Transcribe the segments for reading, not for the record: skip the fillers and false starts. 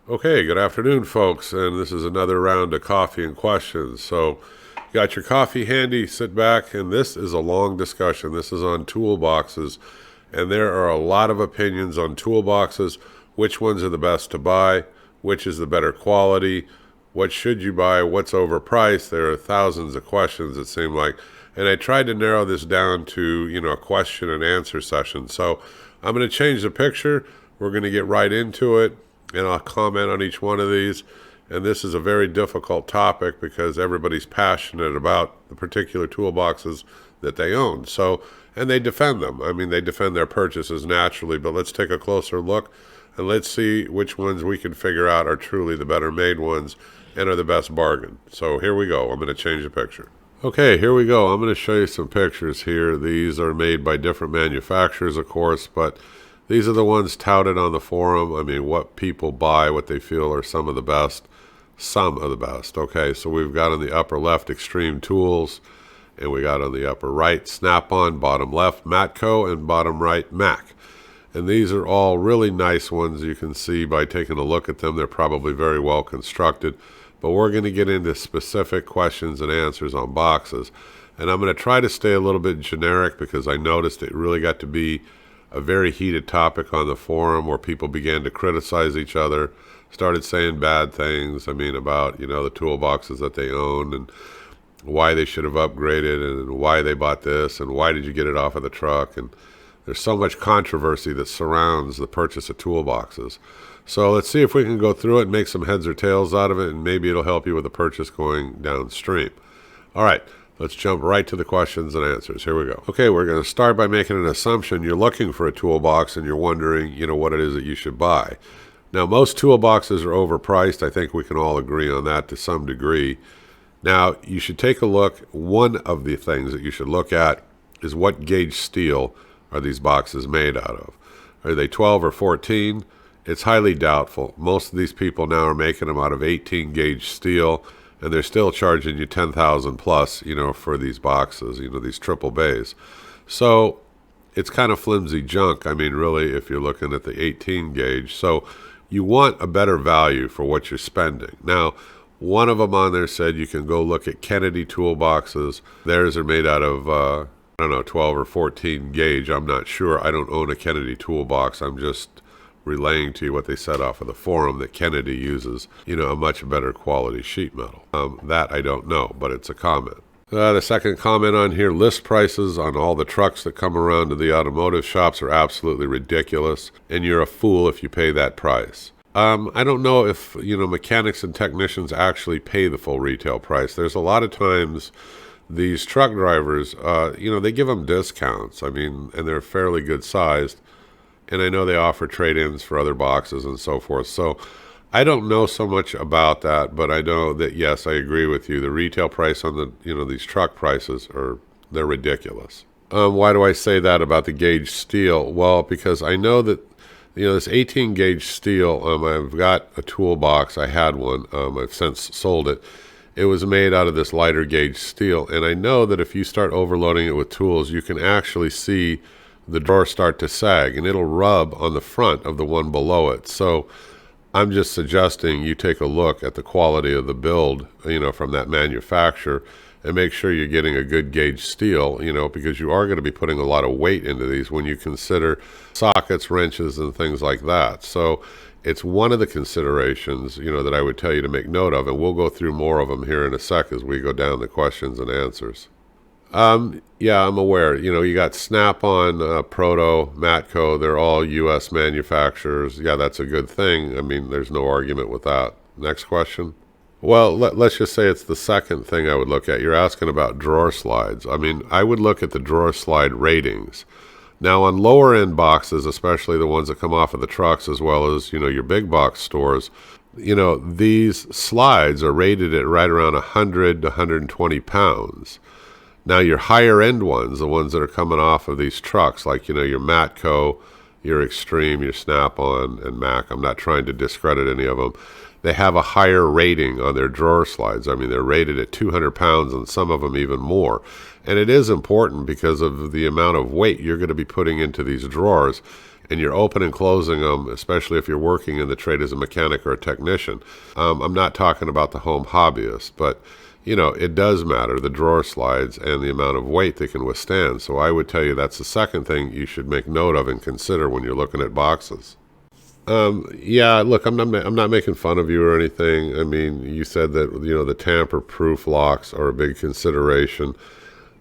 Okay, good afternoon, folks, and this is another round of coffee and questions. So, you got your coffee handy, sit back, and this is a long discussion. This is on toolboxes, and there are a lot of opinions on toolboxes. Which ones are the best to buy? Which is the better quality? What should you buy? What's overpriced? There are thousands of questions, it seemed like. And I tried to narrow this down to, a question and answer session. So, I'm going to change the picture. We're going to get right into it, and I'll comment on each one of these. And this is a very difficult topic because everybody's passionate about the particular toolboxes that they own. So, and they defend them. I mean, they defend their purchases naturally, but let's take a closer look and let's see which ones we can figure out are truly the better made ones and are the best bargain. So here we go. I'm going to change the picture. Okay, here we go. I'm going to show you some pictures here. These are made by different manufacturers, of course, but these are the ones touted on the forum. I mean, what people buy, what they feel are some of the best. Okay, so we've got on the upper left Extreme Tools, and we got on the upper right SnapOn, bottom left Matco, and bottom right Mac. And these are all really nice ones. You can see by taking a look at them, they're probably very well constructed. But we're going to get into specific questions and answers on boxes. And I'm going to try to stay a little bit generic because I noticed it really got to be a very heated topic on the forum where people began to criticize each other, started saying bad things, about, the toolboxes that they own and why they should have upgraded and why they bought this and why did you get it off of the truck. And there's so much controversy that surrounds the purchase of toolboxes. So let's see if we can go through it and make some heads or tails out of it, and maybe it'll help you with the purchase going downstream. All right. Let's jump right to the questions and answers. Here we go. Okay, we're going to start by making an assumption. You're looking for a toolbox and you're wondering, what it is that you should buy. Now, most toolboxes are overpriced. I think we can all agree on that to some degree. Now, you should take a look. One of the things that you should look at is what gauge steel are these boxes made out of. Are they 12 or 14? It's highly doubtful. Most of these people now are making them out of 18 gauge steel, and they're still charging you $10,000 plus, for these boxes, these triple bays. So it's kind of flimsy junk. Really, if you're looking at the 18 gauge. So you want a better value for what you're spending. Now, one of them on there said you can go look at Kennedy toolboxes. Theirs are made out of, 12 or 14 gauge. I'm not sure. I don't own a Kennedy toolbox. I'm just relaying to you what they said off of the forum, that Kennedy uses, a much better quality sheet metal. That I don't know, but it's a comment. The second comment on here, list prices on all the trucks that come around to the automotive shops are absolutely ridiculous, and you're a fool if you pay that price. I don't know if, mechanics and technicians actually pay the full retail price. There's a lot of times these truck drivers, they give them discounts, and they're fairly good sized. And I know they offer trade-ins for other boxes and so forth. So I don't know so much about that, but I know that, yes, I agree with you. The retail price on the, these truck prices they're ridiculous. Why do I say that about the gauge steel? Well, because I know that, this 18 gauge steel, I've got a toolbox. I had one. I've since sold it. It was made out of this lighter gauge steel. And I know that if you start overloading it with tools, you can actually see the drawer start to sag, and it'll rub on the front of the one below it. So I'm just suggesting you take a look at the quality of the build, from that manufacturer, and make sure you're getting a good gauge steel, because you are going to be putting a lot of weight into these when you consider sockets, wrenches, and things like that. So it's one of the considerations, that I would tell you to make note of, and we'll go through more of them here in a sec as we go down the questions and answers. Yeah, I'm aware. You got SnapOn, Proto, Matco. They're all U.S. manufacturers. Yeah, that's a good thing. There's no argument with that. Next question. Well, let's just say it's the second thing I would look at. You're asking about drawer slides. I would look at the drawer slide ratings. Now, on lower end boxes, especially the ones that come off of the trucks, as well as, your big box stores, these slides are rated at right around 100 to 120 pounds. Now, your higher end ones, the ones that are coming off of these trucks, like, your Matco, your Extreme, your SnapOn, and Mac, I'm not trying to discredit any of them, they have a higher rating on their drawer slides. They're rated at 200 pounds and some of them even more. And it is important because of the amount of weight you're going to be putting into these drawers. and you're open and closing them, especially if you're working in the trade as a mechanic or a technician. I'm not talking about the home hobbyist, but it does matter, the drawer slides and the amount of weight they can withstand. So I would tell you that's the second thing you should make note of and consider when you're looking at boxes. Yeah, look, I'm not making fun of you or anything. I mean, you said that, the tamper-proof locks are a big consideration.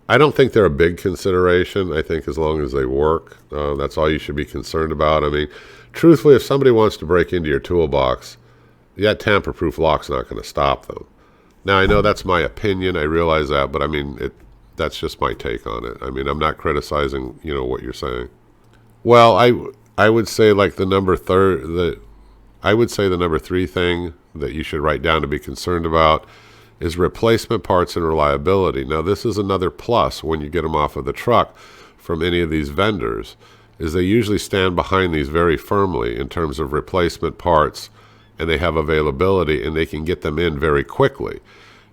I don't think they're a big consideration. I think as long as they work, that's all you should be concerned about. I mean, truthfully, if somebody wants to break into your toolbox, that tamper-proof lock's not going to stop them. Now, I know that's my opinion. I realize that, but I mean, that's just my take on it. I mean, I'm not criticizing, what you're saying. Well, I would say like the number three thing that you should write down to be concerned about is replacement parts and reliability. Now, this is another plus when you get them off of the truck from any of these vendors, is they usually stand behind these very firmly in terms of replacement parts, and they have availability, and they can get them in very quickly.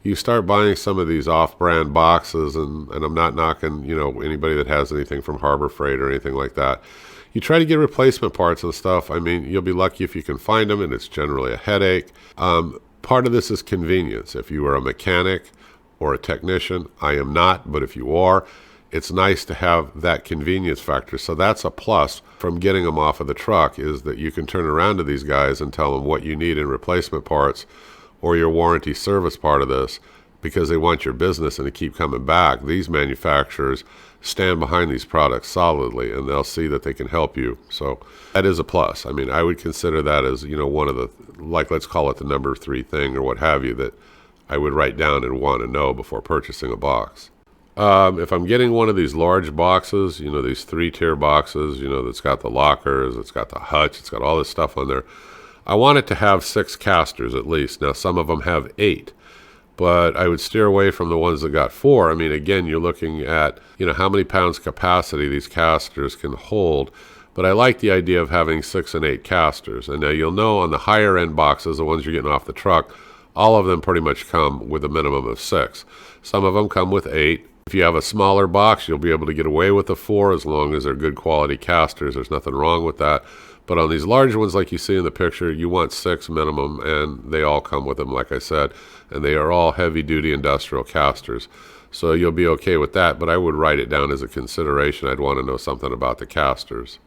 You start buying some of these off-brand boxes, and I'm not knocking, anybody that has anything from Harbor Freight or anything like that. You try to get replacement parts and stuff. I mean, you'll be lucky if you can find them, and it's generally a headache. Part of this is convenience. If you are a mechanic or a technician, I am not, but if you are, it's nice to have that convenience factor. So that's a plus from getting them off of the truck, is that you can turn around to these guys and tell them what you need in replacement parts or your warranty service part of this, because they want your business and to keep coming back. These manufacturers stand behind these products solidly, and they'll see that they can help you. So that is a plus. I mean, I would consider that as, one of the, like, let's call it the number three thing or what have you, that I would write down and want to know before purchasing a box. If I'm getting one of these large boxes, these 3-tier boxes, that's got the lockers, it's got the hutch, it's got all this stuff on there, I want it to have 6 casters at least. Now, some of them have 8. But I would steer away from the ones that got 4. I mean, again, you're looking at, how many pounds capacity these casters can hold. But I like the idea of having 6 and 8 casters. And now you'll know on the higher end boxes, the ones you're getting off the truck, all of them pretty much come with a minimum of 6. Some of them come with 8. If you have a smaller box, you'll be able to get away with the 4 as long as they're good quality casters. There's nothing wrong with that. But on these large ones, like you see in the picture, you want 6 minimum, and they all come with them, like I said. And they are all heavy-duty industrial casters. So you'll be okay with that, but I would write it down as a consideration. I'd want to know something about the casters.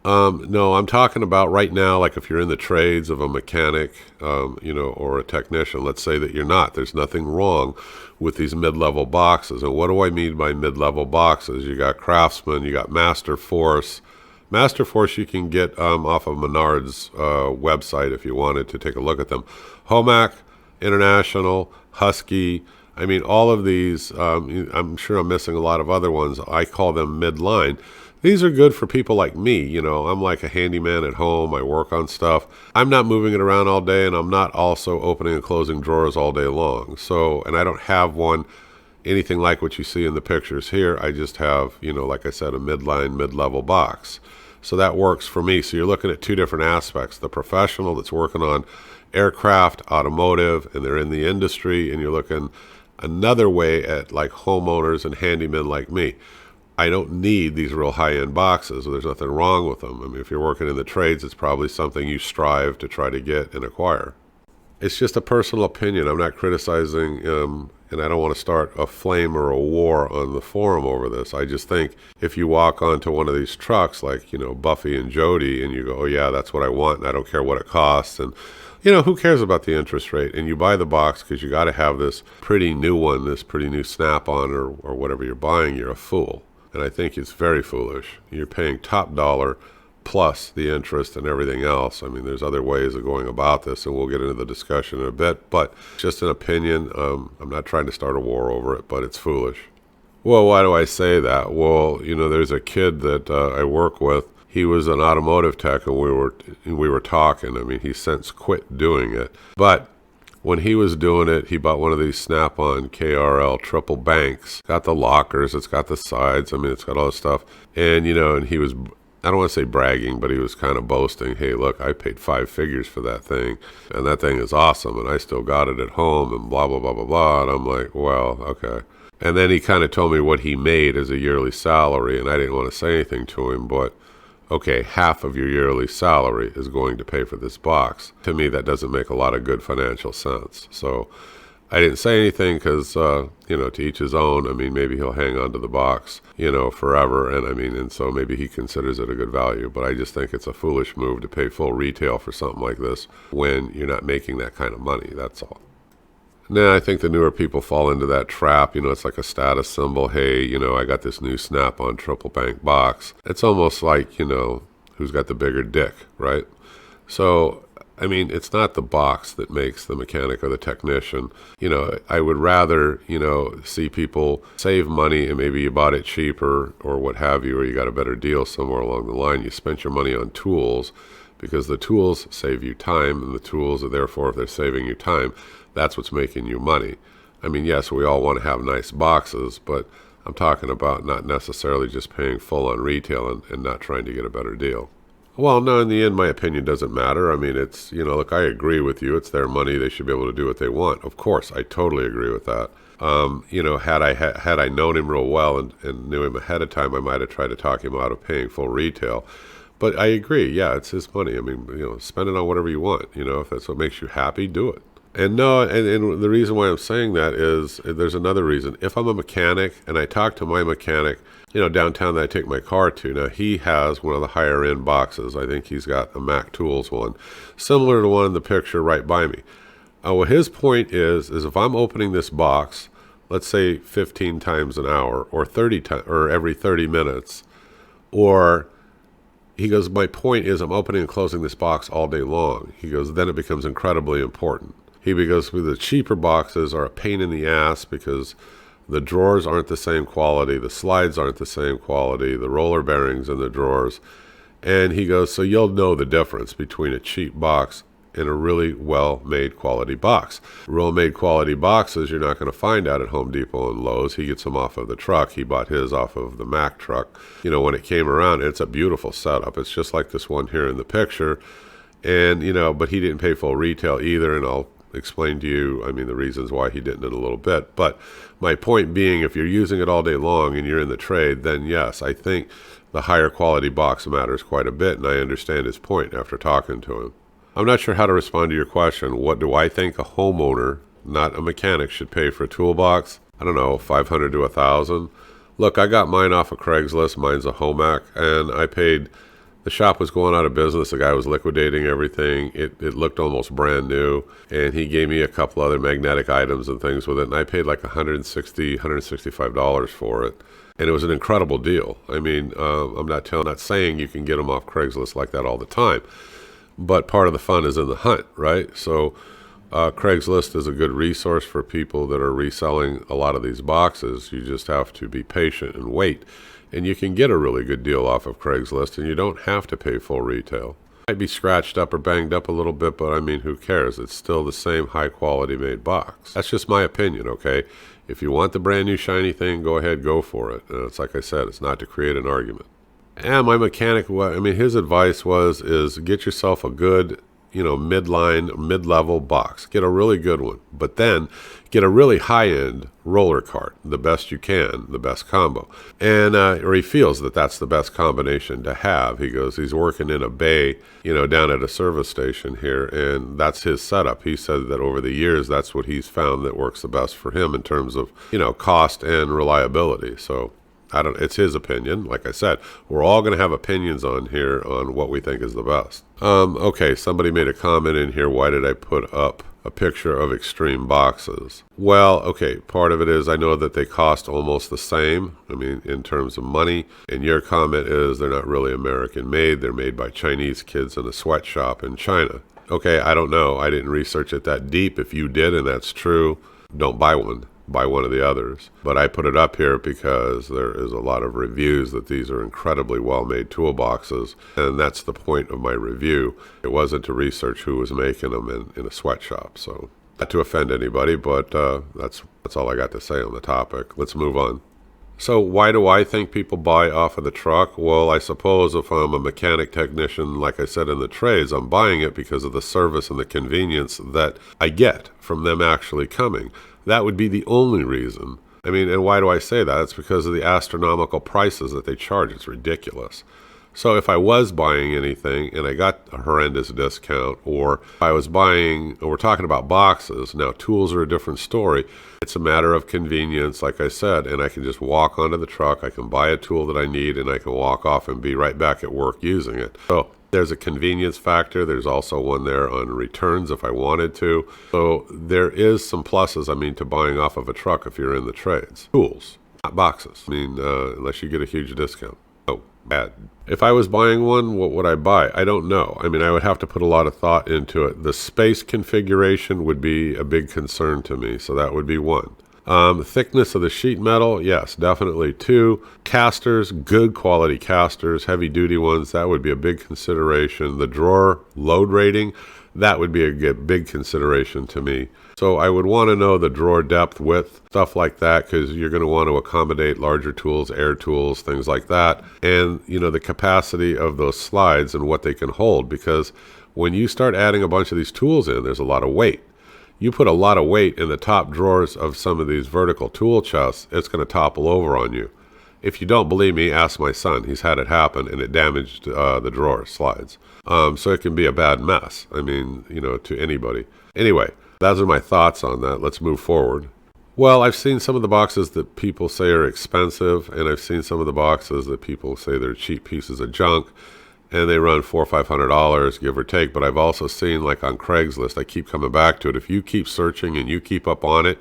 No, I'm talking about right now, like if you're in the trades of a mechanic, or a technician. Let's say that you're not. There's nothing wrong with these mid-level boxes. And what do I mean by mid-level boxes? You got Craftsman, you got Master Force. Master Force you can get off of Menard's website if you wanted to take a look at them. Homac, International, Husky. I mean, all of these, I'm sure I'm missing a lot of other ones. I call them midline. These are good for people like me. I'm like a handyman at home. I work on stuff. I'm not moving it around all day, and I'm not also opening and closing drawers all day long. So, and I don't have one anything like what you see in the pictures here. I just have, like I said, a midline, mid-level box. So that works for me. So you're looking at 2 different aspects. The professional that's working on aircraft, automotive, and they're in the industry, and you're looking another way at like homeowners and handymen like me. I don't need these real high-end boxes. There's nothing wrong with them. I mean, if you're working in the trades, it's probably something you strive to try to get and acquire. It's just a personal opinion. I'm not criticizing, and I don't want to start a flame or a war on the forum over this. I just think if you walk onto one of these trucks like, Buffy and Jody, and you go, oh yeah, that's what I want, and I don't care what it costs, and who cares about the interest rate? And you buy the box because you got to have this pretty new one, this pretty new SnapOn or whatever you're buying, you're a fool. And I think it's very foolish. You're paying top dollar plus the interest and everything else. I mean, there's other ways of going about this, and we'll get into the discussion in a bit, but just an opinion. I'm not trying to start a war over it, but it's foolish. Well, why do I say that? Well, there's a kid that I work with. He was an automotive tech, and we were talking. I mean, he's since quit doing it. But when he was doing it, he bought one of these SnapOn KRL triple banks. Got the lockers, it's got the sides, I mean, it's got all this stuff. And, and he was, I don't want to say bragging, but he was kind of boasting, hey, look, I paid 5 figures for that thing, and that thing is awesome, and I still got it at home, and blah, blah, blah, blah, blah. And I'm like, well, okay. And then he kind of told me what he made as a yearly salary, and I didn't want to say anything to him, but okay, half of your yearly salary is going to pay for this box. To me, that doesn't make a lot of good financial sense. So I didn't say anything because, to each his own. I mean, maybe he'll hang on to the box, forever. And so maybe he considers it a good value. But I just think it's a foolish move to pay full retail for something like this when you're not making that kind of money. That's all. Now, I think the newer people fall into that trap. It's like a status symbol. Hey, I got this new SnapOn triple bank box. It's almost like, who's got the bigger dick, right? So, it's not the box that makes the mechanic or the technician. I would rather, see people save money and maybe you bought it cheaper or what have you, or you got a better deal somewhere along the line. You spent your money on tools because the tools save you time, and the tools are therefore, if they're saving you time, that's what's making you money. Yes, we all want to have nice boxes, but I'm talking about not necessarily just paying full on retail and not trying to get a better deal. Well, no, in the end, my opinion doesn't matter. It's, look, I agree with you. It's their money. They should be able to do what they want. Of course, I totally agree with that. Had I known him real well and knew him ahead of time, I might have tried to talk him out of paying full retail. But I agree. Yeah, it's his money. Spend it on whatever you want. If that's what makes you happy, do it. And the reason why I'm saying that is there's another reason. If I'm a mechanic and I talk to my mechanic, downtown that I take my car to, now he has one of the higher end boxes. I think he's got a Mac Tools one, similar to one in the picture right by me. Well, his point is if I'm opening this box, let's say 15 times an hour or 30 times or every 30 minutes, or he goes, my point is I'm opening and closing this box all day long. He goes, then it becomes incredibly important. Because the cheaper boxes are a pain in the ass because the drawers aren't the same quality, the slides aren't the same quality, the roller bearings in the drawers. And he goes, so you'll know the difference between a cheap box and a really well-made quality box. Well-made quality boxes you're not going to find out at Home Depot and Lowe's. He gets them off of the truck. He bought his off of the Mac truck. When it came around, it's a beautiful setup. It's just like this one here in the picture. And, but he didn't pay full retail either, and I'll explain to you, the reasons why he didn't in a little bit. But my point being, if you're using it all day long and you're in the trade, then yes, I think the higher quality box matters quite a bit, and I understand his point after talking to him. I'm not sure how to respond to your question. What do I think a homeowner, not a mechanic, should pay for a toolbox? I don't know, $500 to $1,000. Look, I got mine off of Craigslist. Mine's a Homac, and I paid. The shop was going out of business. The guy was liquidating everything. It looked almost brand new. And he gave me a couple other magnetic items and things with it. And I paid like $160, $165 for it. And it was an incredible deal. I'm not saying you can get them off Craigslist like that all the time. But part of the fun is in the hunt, right? So Craigslist is a good resource for people that are reselling a lot of these boxes. You just have to be patient and wait. And you can get a really good deal off of Craigslist, and you don't have to pay full retail. It might be scratched up or banged up a little bit, but who cares? It's still the same high-quality made box. That's just my opinion, okay? If you want the brand new shiny thing, go ahead, go for it. And it's like I said, it's not to create an argument. And my mechanic, his advice is get yourself a good, mid-level box. Get a really good one. But then get a really high-end roller cart, the best you can, the best combo. And or he feels that that's the best combination to have. He goes, he's working in a bay, down at a service station here, and that's his setup. He said that over the years, that's what he's found that works the best for him in terms of, cost and reliability. So it's his opinion. Like I said, we're all going to have opinions on here on what we think is the best. Okay, somebody made a comment in here. Why did I put up a picture of extreme boxes? Well, okay, part of it is I know that they cost almost the same. In terms of money. And your comment is they're not really American made. They're made by Chinese kids in a sweatshop in China. Okay, I don't know. I didn't research it that deep. If you did and that's true, don't buy one. Buy one of the others. But I put it up here because there is a lot of reviews that these are incredibly well-made toolboxes, and that's the point of my review. It wasn't to research who was making them in a sweatshop, so not to offend anybody, but that's all I got to say on the topic. Let's move on. So why do I think people buy off of the truck? Well, I suppose if I'm a mechanic technician, like I said in the trades, I'm buying it because of the service and the convenience that I get from them actually coming. That would be the only reason. And why do I say that? It's because of the astronomical prices that they charge. It's ridiculous. So if I was buying anything and I got a horrendous discount, or if I was buying, we're talking about boxes. Now, tools are a different story. It's a matter of convenience, like I said, and I can just walk onto the truck. I can buy a tool that I need, and I can walk off and be right back at work using it. So there's a convenience factor. There's also one there on returns if I wanted to. So there is some pluses, to buying off of a truck if you're in the trades. Tools, not boxes. Unless you get a huge discount. Oh, bad. If I was buying one, what would I buy? I don't know. I would have to put a lot of thought into it. The space configuration would be a big concern to me, so that would be one. Thickness of the sheet metal, yes, definitely. 2, casters, good quality casters, heavy duty ones, that would be a big consideration. The drawer load rating, that would be a big consideration to me. So I would want to know the drawer depth, width, stuff like that, because you're going to want to accommodate larger tools, air tools, things like that. And, the capacity of those slides and what they can hold, because when you start adding a bunch of these tools in, there's a lot of weight. You put a lot of weight in the top drawers of some of these vertical tool chests, it's going to topple over on you. If you don't believe me, ask my son. He's had it happen, and it damaged the drawer slides. So it can be a bad mess, to anybody. Anyway, those are my thoughts on that. Let's move forward. Well, I've seen some of the boxes that people say are expensive, and I've seen some of the boxes that people say they're cheap pieces of junk, and they run $400 or $500, give or take. But I've also seen, like on Craigslist, I keep coming back to it. If you keep searching and you keep up on it,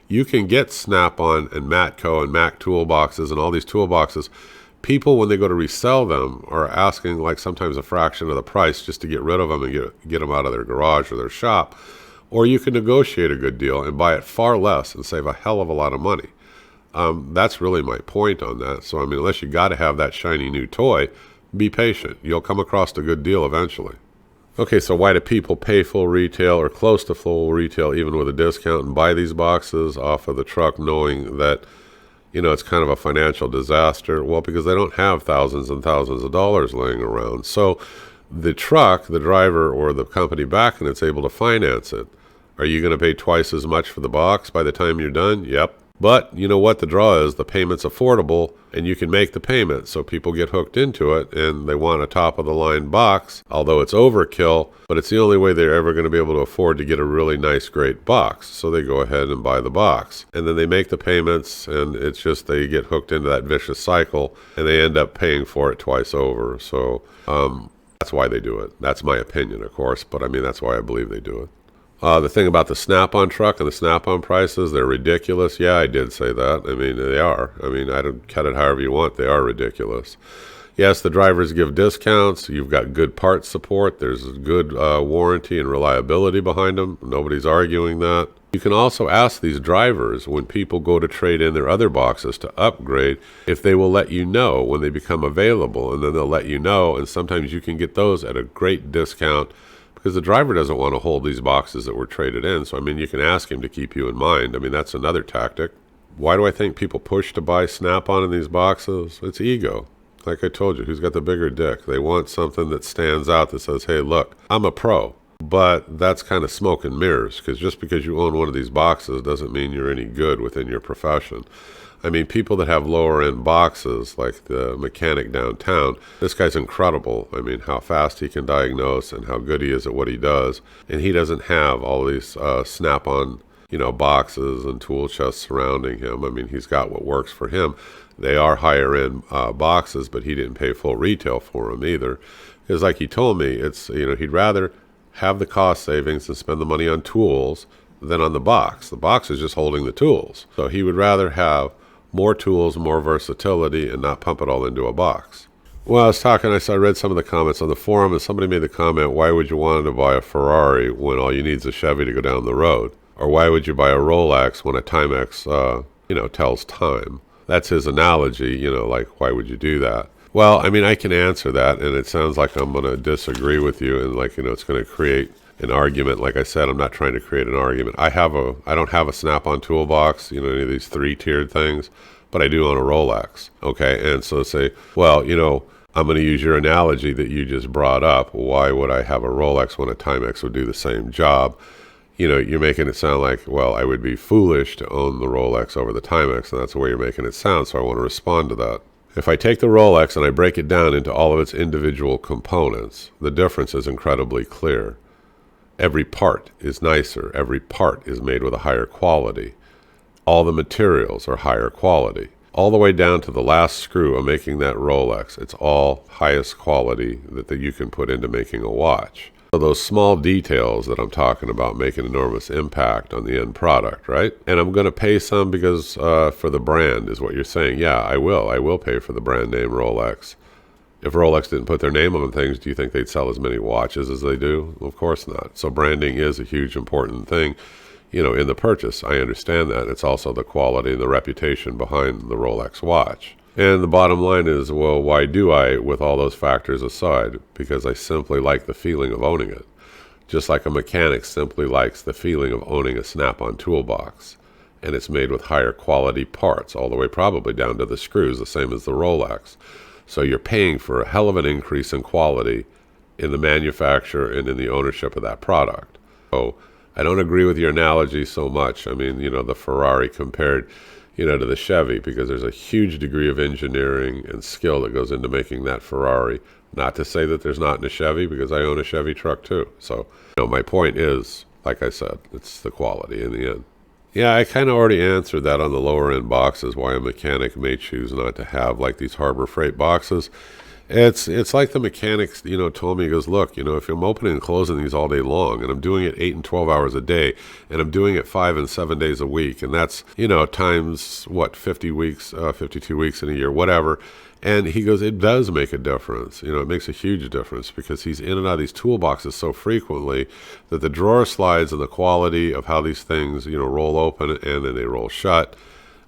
you can get SnapOn and Matco and Mac toolboxes and all these toolboxes. People, when they go to resell them, are asking like sometimes a fraction of the price just to get rid of them and get them out of their garage or their shop. Or you can negotiate a good deal and buy it far less and save a hell of a lot of money. That's really my point on that. So, unless you got to have that shiny new toy, be patient. You'll come across a good deal eventually. Okay, so why do people pay full retail or close to full retail, even with a discount, and buy these boxes off of the truck knowing that, it's kind of a financial disaster? Well, because they don't have thousands and thousands of dollars laying around. So the truck, the driver, or the company backing it's able to finance it. Are you going to pay twice as much for the box by the time you're done? Yep. But you know what the draw is? The payment's affordable, and you can make the payment. So people get hooked into it, and they want a top-of-the-line box, although it's overkill, but it's the only way they're ever going to be able to afford to get a really nice, great box. So they go ahead and buy the box. And then they make the payments, and it's just they get hooked into that vicious cycle, and they end up paying for it twice over. So that's why they do it. That's my opinion, of course, but that's why I believe they do it. The thing about the SnapOn truck and the SnapOn prices, they're ridiculous. Yeah, I did say that. They are. I don't cut it however you want. They are ridiculous. Yes, the drivers give discounts. You've got good parts support. There's good warranty and reliability behind them. Nobody's arguing that. You can also ask these drivers when people go to trade in their other boxes to upgrade if they will let you know when they become available, and then they'll let you know, and sometimes you can get those at a great discount, because the driver doesn't want to hold these boxes that were traded in. So, you can ask him to keep you in mind. That's another tactic. Why do I think people push to buy Snap-on in these boxes? It's ego. Like I told you, who's got the bigger dick? They want something that stands out that says, hey, look, I'm a pro. But that's kind of smoke and mirrors, because just because you own one of these boxes doesn't mean you're any good within your profession. People that have lower-end boxes, like the mechanic downtown, this guy's incredible. How fast he can diagnose and how good he is at what he does. And he doesn't have all these Snap-on, boxes and tool chests surrounding him. He's got what works for him. They are higher-end boxes, but he didn't pay full retail for them either. Because like he told me, it's he'd rather have the cost savings and spend the money on tools than on the box. The box is just holding the tools. So he would rather have more tools, more versatility, and not pump it all into a box. Well, I was talking, I read some of the comments on the forum, and somebody made the comment, why would you want to buy a Ferrari when all you need is a Chevy to go down the road? Or why would you buy a Rolex when a Timex, tells time? That's his analogy, like, why would you do that? Well, I can answer that, and it sounds like I'm going to disagree with you, and it's going to create an argument. Like I said, I'm not trying to create an argument. I don't have a Snap-on toolbox, any of these 3-tiered things, but I do own a Rolex. Okay. And so say, well, I'm going to use your analogy that you just brought up. Why would I have a Rolex when a Timex would do the same job? You're making it sound like, well, I would be foolish to own the Rolex over the Timex, and that's the way you're making it sound. So I want to respond to that. If I take the Rolex and I break it down into all of its individual components, the difference is incredibly clear. Every part is nicer. Every part is made with a higher quality. All the materials are higher quality. All the way down to the last screw of making that Rolex, it's all highest quality that you can put into making a watch. So those small details that I'm talking about make an enormous impact on the end product, right? And I'm going to pay some because for the brand is what you're saying. Yeah, I will. I will pay for the brand name Rolex. If Rolex didn't put their name on things, do you think they'd sell as many watches as they do? Well, of course not. So branding is a huge important thing, in the purchase. I understand that. It's also the quality and the reputation behind the Rolex watch. And the bottom line is, well, why do I, with all those factors aside? Because I simply like the feeling of owning it. Just like a mechanic simply likes the feeling of owning a SnapOn toolbox. And it's made with higher quality parts, all the way probably down to the screws, the same as the Rolex. So you're paying for a hell of an increase in quality in the manufacture and in the ownership of that product. So I don't agree with your analogy so much. I mean, the Ferrari compared to the Chevy, because there's a huge degree of engineering and skill that goes into making that Ferrari. Not to say that there's not in a Chevy, because I own a Chevy truck too. So, my point is, like I said, it's the quality in the end. Yeah, I kind of already answered that on the lower end boxes, why a mechanic may choose not to have like these Harbor Freight boxes. It's like the mechanic, told me, he goes, look, if I'm opening and closing these all day long, and I'm doing it 8 and 12 hours a day, and I'm doing it 5 and 7 days a week, and that's, times, 50 weeks, 52 weeks in a year, whatever. And he goes, it does make a difference. It makes a huge difference because he's in and out of these toolboxes so frequently that the drawer slides and the quality of how these things, roll open and then they roll shut.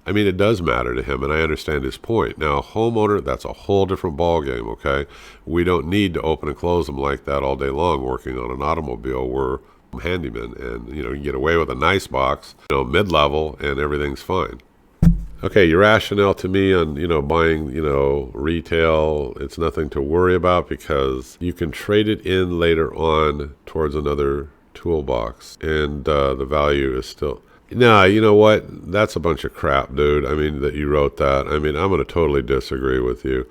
I mean, it does matter to him, and I understand his point. Now, a homeowner, that's a whole different ballgame, okay? We don't need to open and close them like that all day long working on an automobile. We're handyman, and, you can get away with a nice box, mid-level, and everything's fine. Okay, your rationale to me on, buying, retail, it's nothing to worry about because you can trade it in later on towards another toolbox, and the value is still... No, you know what? That's a bunch of crap, dude. I mean, that you wrote that. I mean, I'm going to totally disagree with you.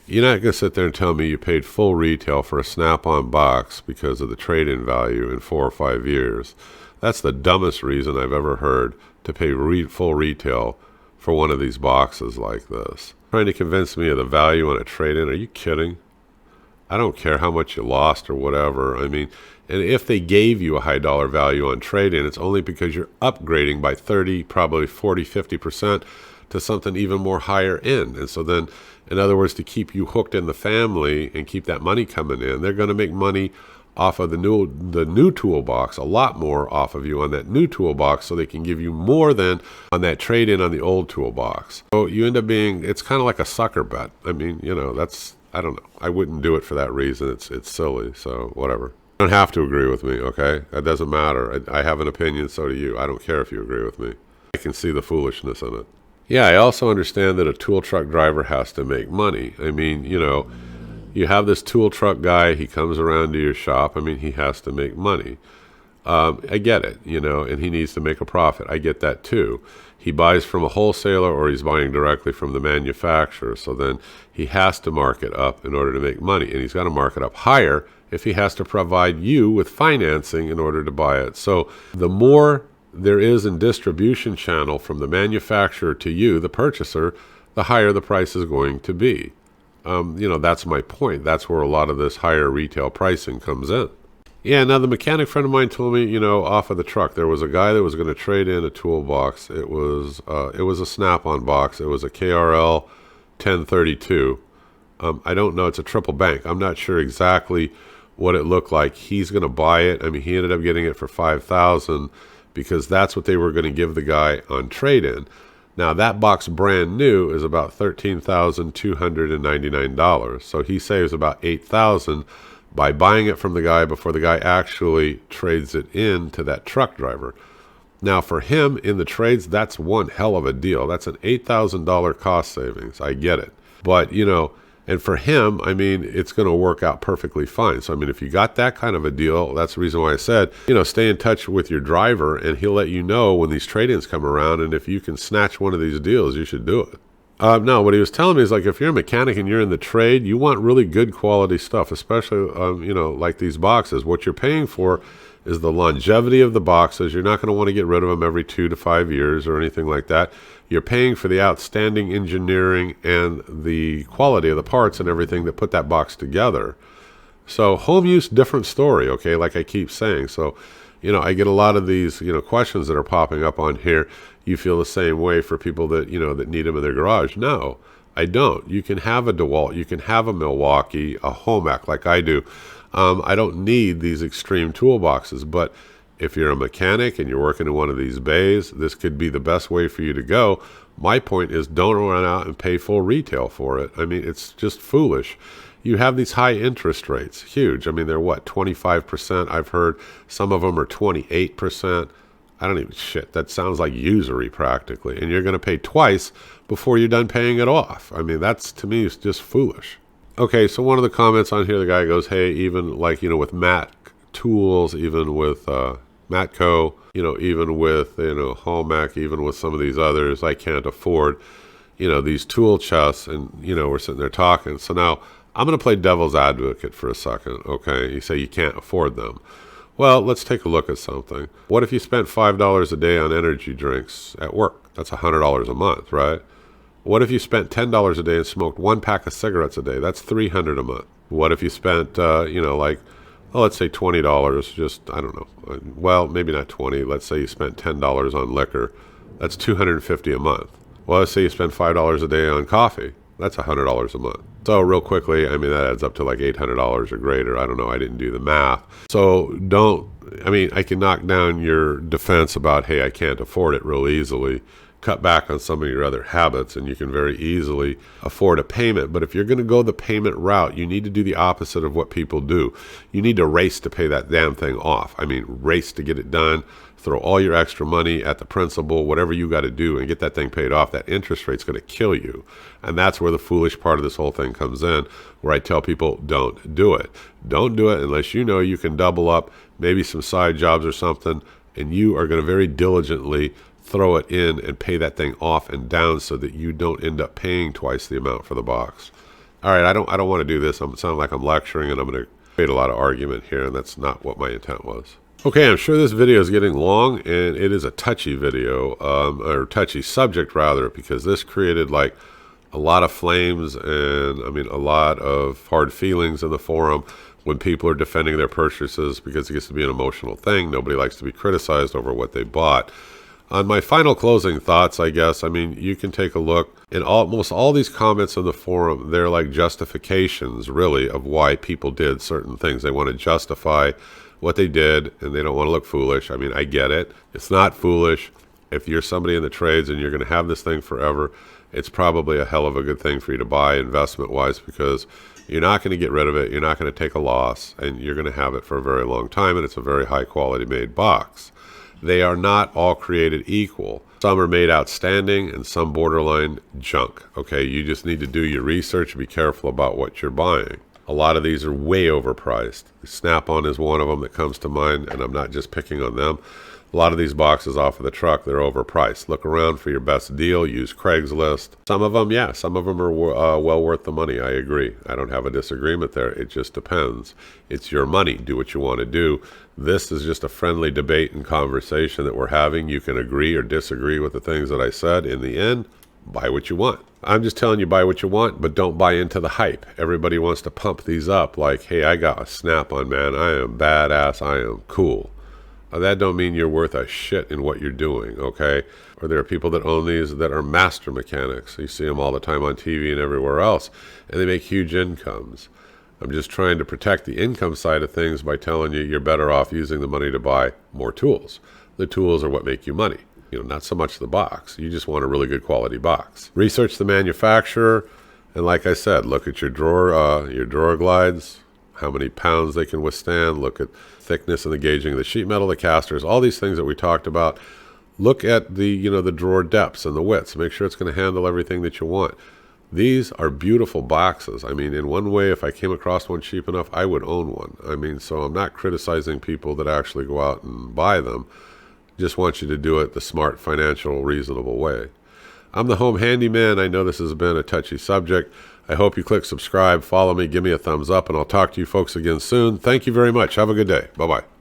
You're not going to sit there and tell me you paid full retail for a Snap-on box because of the trade-in value in 4 or 5 years. That's the dumbest reason I've ever heard to pay full retail for one of these boxes like this. Trying to convince me of the value on a trade-in? Are you kidding? I don't care how much you lost or whatever. I mean, and if they gave you a high dollar value on trade-in, it's only because you're upgrading by 30, probably 40, 50% to something even more higher end. And so then, in other words, to keep you hooked in the family and keep that money coming in, they're going to make money off of the new toolbox, a lot more off of you on that new toolbox, so they can give you more than on that trade-in on the old toolbox. So you end up being, it's kind of like a sucker bet. I mean, that's, I don't know. I wouldn't do it for that reason. It's silly, so whatever. You don't have to agree with me, okay? That doesn't matter. I have an opinion, so do you. I don't care if you agree with me. I can see the foolishness in it. Yeah, I also understand that a tool truck driver has to make money. I mean, you have this tool truck guy, he comes around to your shop. I mean, he has to make money. I get it, and he needs to make a profit. I get that too. He buys from a wholesaler or he's buying directly from the manufacturer. So then he has to mark it up in order to make money. And he's got to mark it up higher if he has to provide you with financing in order to buy it. So the more there is in distribution channel from the manufacturer to you, the purchaser, the higher the price is going to be. That's my point. That's where a lot of this higher retail pricing comes in. Yeah, now the mechanic friend of mine told me, off of the truck, there was a guy that was going to trade in a toolbox. It was a Snap-on box. It was a KRL 1032. I don't know. It's a triple bank. I'm not sure exactly what it looked like. He's going to buy it. I mean, he ended up getting it for $5,000 because that's what they were going to give the guy on trade-in. Now, that box brand new is about $13,299. So he saves about $8,000 by buying it from the guy before the guy actually trades it in to that truck driver. Now, for him in the trades, that's one hell of a deal. That's an $8,000 cost savings. I get it. But, and for him, I mean, it's going to work out perfectly fine. So, I mean, if you got that kind of a deal, that's the reason why I said, stay in touch with your driver and he'll let you know when these trade-ins come around. And if you can snatch one of these deals, you should do it. No, what he was telling me is like if you're a mechanic and you're in the trade, you want really good quality stuff, especially like these boxes. What you're paying for is the longevity of the boxes. You're not going to want to get rid of them every 2 to 5 years or anything like that. You're paying for the outstanding engineering and the quality of the parts and everything that put that box together. So home use, different story, okay, like I keep saying. So, I get a lot of these, questions that are popping up on here. You feel the same way for people that, that need them in their garage. No, I don't. You can have a DeWalt, you can have a Milwaukee, a Homac like I do. I don't need these extreme toolboxes, but if you're a mechanic and you're working in one of these bays, this could be the best way for you to go. My point is don't run out and pay full retail for it. I mean, it's just foolish. You have these high interest rates, huge. I mean, they're what, 25%? I've heard some of them are 28%. I don't even, shit, that sounds like usury practically. And you're going to pay twice before you're done paying it off. I mean, that's, to me, is just foolish. Okay, so one of the comments on here, the guy goes, hey, even like, with Mac tools, even with Matco, even with, Hallmark, even with some of these others, I can't afford, these tool chests. And, we're sitting there talking. So now I'm going to play devil's advocate for a second, okay? You say you can't afford them. Well, let's take a look at something. What if you spent $5 a day on energy drinks at work? That's $100 a month, right? What if you spent $10 a day and smoked 1 pack of cigarettes a day? That's $300 a month. What if you spent, let's say $20, just, I don't know. Well, maybe not 20. Let's say you spent $10 on liquor. That's $250 a month. Well, let's say you spend $5 a day on coffee. That's $100 a month. So real quickly, I mean, that adds up to like $800 or greater. I don't know. I didn't do the math. So I can knock down your defense about, hey, I can't afford it real easily. Cut back on some of your other habits and you can very easily afford a payment. But if you're going to go the payment route, you need to do the opposite of what people do. You need to race to pay that damn thing off. I mean, race to get it done. Throw all your extra money at the principal, whatever you got to do, and get that thing paid off. That interest rate's going to kill you. And that's where the foolish part of this whole thing comes in, where I tell people, don't do it. Don't do it unless you know you can double up, maybe some side jobs or something, and you are going to very diligently throw it in and pay that thing off and down so that you don't end up paying twice the amount for the box. All right, I don't want to do this. I'm sounding like I'm lecturing, and I'm going to create a lot of argument here, and that's not what my intent was. Okay, I'm sure this video is getting long, and it is a touchy video, or touchy subject rather, because this created like a lot of flames and a lot of hard feelings in the forum when people are defending their purchases because it gets to be an emotional thing. Nobody likes to be criticized over what they bought. On my final closing thoughts, I guess, you can take a look in almost all these comments in the forum. They're like justifications, really, of why people did certain things. They want to justify what they did, and they don't want to look foolish. I get it. It's not foolish. If you're somebody in the trades and you're going to have this thing forever, it's probably a hell of a good thing for you to buy investment-wise because you're not going to get rid of it. You're not going to take a loss, and you're going to have it for a very long time, and it's a very high-quality made box. They are not all created equal. Some are made outstanding and some borderline junk. Okay, you just need to do your research and be careful about what you're buying. A lot of these are way overpriced. SnapOn is one of them that comes to mind, and I'm not just picking on them. A lot of these boxes off of the truck, they're overpriced. Look around for your best deal. Use Craigslist. Some of them are well worth the money. I agree. I don't have a disagreement there. It just depends. It's your money. Do what you want to do. This is just a friendly debate and conversation that we're having. You can agree or disagree with the things that I said. In the end, buy what you want. I'm just telling you, buy what you want, but don't buy into the hype. Everybody wants to pump these up like, hey, I got a SnapOn, man. I am badass. I am cool. That don't mean you're worth a shit in what you're doing, okay? Or there are people that own these that are master mechanics. You see them all the time on TV and everywhere else, and they make huge incomes. I'm just trying to protect the income side of things by telling you you're better off using the money to buy more tools. The tools are what make you money. Not so much the box. You just want a really good quality box. Research the manufacturer, and like I said, look at your drawer glides, how many pounds they can withstand. Look at thickness and the gauging of the sheet metal, the casters, all these things that we talked about. Look at the the drawer depths and the widths. Make sure it's going to handle everything that you want. These are beautiful boxes. In one way, if I came across one cheap enough, I would own one. So I'm not criticizing people that actually go out and buy them. Just want you to do it the smart, financial, reasonable way. I'm the Home Handyman. I know this has been a touchy subject. I hope you click subscribe, follow me, give me a thumbs up, and I'll talk to you folks again soon. Thank you very much. Have a good day. Bye-bye.